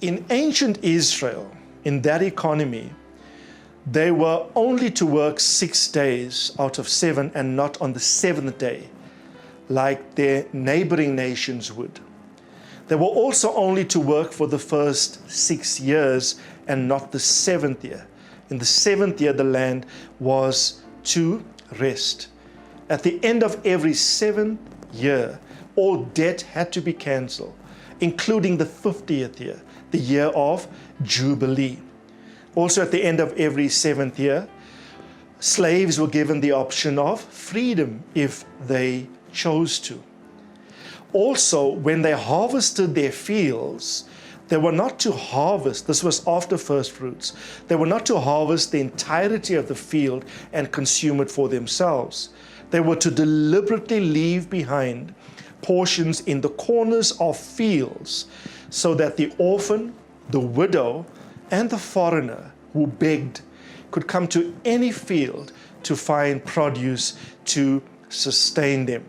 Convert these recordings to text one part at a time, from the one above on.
in ancient Israel, in that economy, they were only to work 6 days out of 7 and not on the 7th day, like their neighboring nations would. They were also only to work for the first 6 years and not the 7th year. In the 7th year, the land was to rest. At the end of every 7th year, all debt had to be cancelled, including the 50th year, the year of Jubilee. Also, at the end of every 7th year, slaves were given the option of freedom if they chose to. Also, when they harvested their fields, they were not to harvest, this was after first fruits, they were not to harvest the entirety of the field and consume it for themselves. They were to deliberately leave behind portions in the corners of fields so that the orphan, the widow, and the foreigner who begged could come to any field to find produce to sustain them.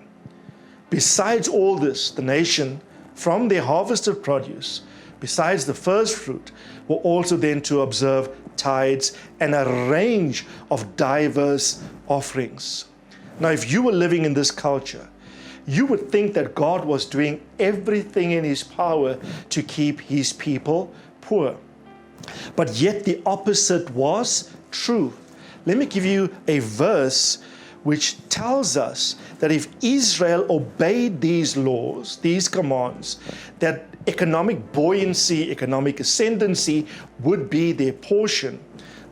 Besides all this, the nation, from their harvested produce, besides the first fruit, were also then to observe tithes and a range of diverse offerings. Now, if you were living in this culture, you would think that God was doing everything in His power to keep His people poor. But yet the opposite was true. Let me give you a verse which tells us that if Israel obeyed these laws, these commands, that economic buoyancy, economic ascendancy would be their portion.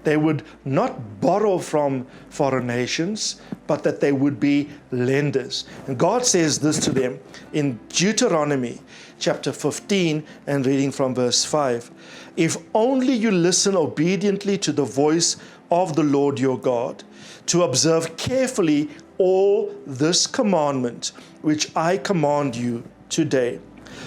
They would not borrow from foreign nations, but that they would be lenders. And God says this to them in Deuteronomy chapter 15 and reading from verse 5. If only you listen obediently to the voice of the Lord your God, to observe carefully all this commandment which I command you today.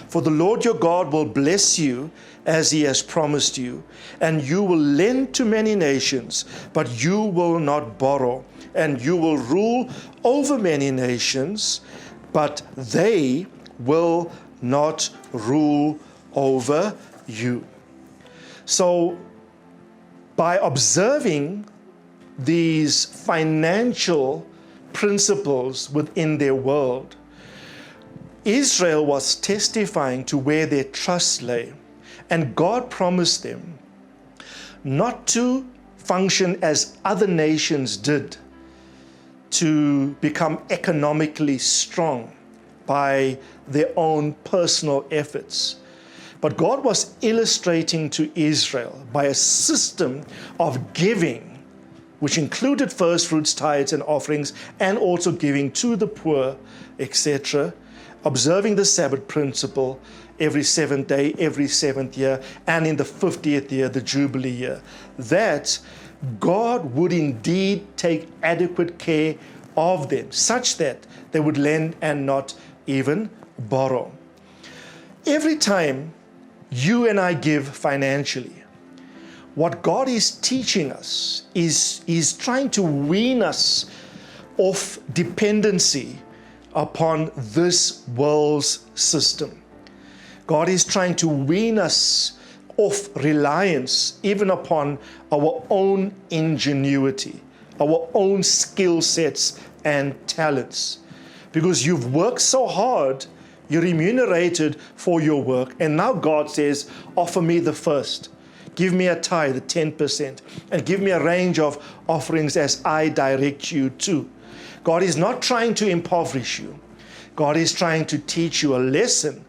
For the Lord your God will bless you as He has promised you, and you will lend to many nations, but you will not borrow, and you will rule over many nations, but they will not rule over you. So, by observing these financial principles within their world, Israel was testifying to where their trust lay. And God promised them not to function as other nations did, to become economically strong by their own personal efforts. But God was illustrating to Israel by a system of giving, which included first fruits, tithes, and offerings, and also giving to the poor, etc., observing the Sabbath principle every 7th day, every 7th year, and in the 50th year, the Jubilee year, that God would indeed take adequate care of them, such that they would lend and not even borrow. Every time you and I give financially, what God is teaching us is trying to wean us off dependency upon this world's system. God is trying to wean us off reliance even upon our own ingenuity, our own skill sets and talents. Because you've worked so hard, you're remunerated for your work, and now God says, offer me the first. Give me a tithe, 10%, and give me a range of offerings as I direct you to. God is not trying to impoverish you. God is trying to teach you a lesson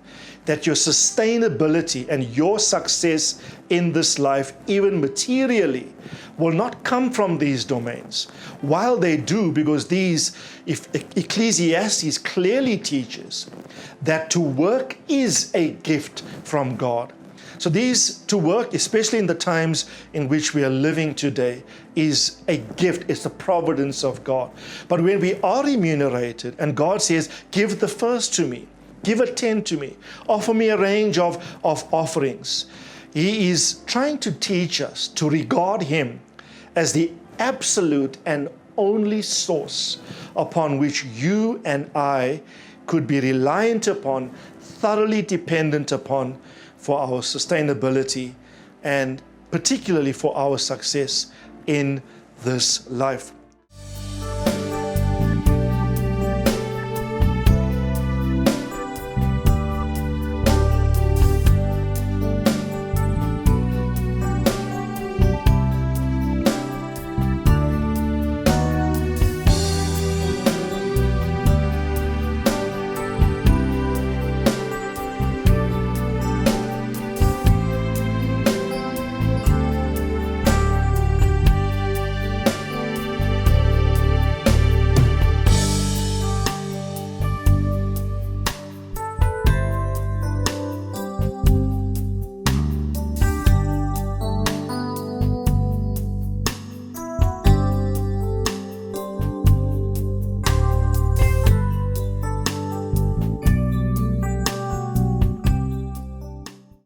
that your sustainability and your success in this life, even materially, will not come from these domains. While they do, because if Ecclesiastes clearly teaches that to work is a gift from God. So to work, especially in the times in which we are living today, is a gift. It's the providence of God. But when we are remunerated and God says, give the first to me, give a 10 to me, offer me a range of offerings, He is trying to teach us to regard Him as the absolute and only source upon which you and I could be reliant upon, thoroughly dependent upon, for our sustainability, and particularly for our success in this life.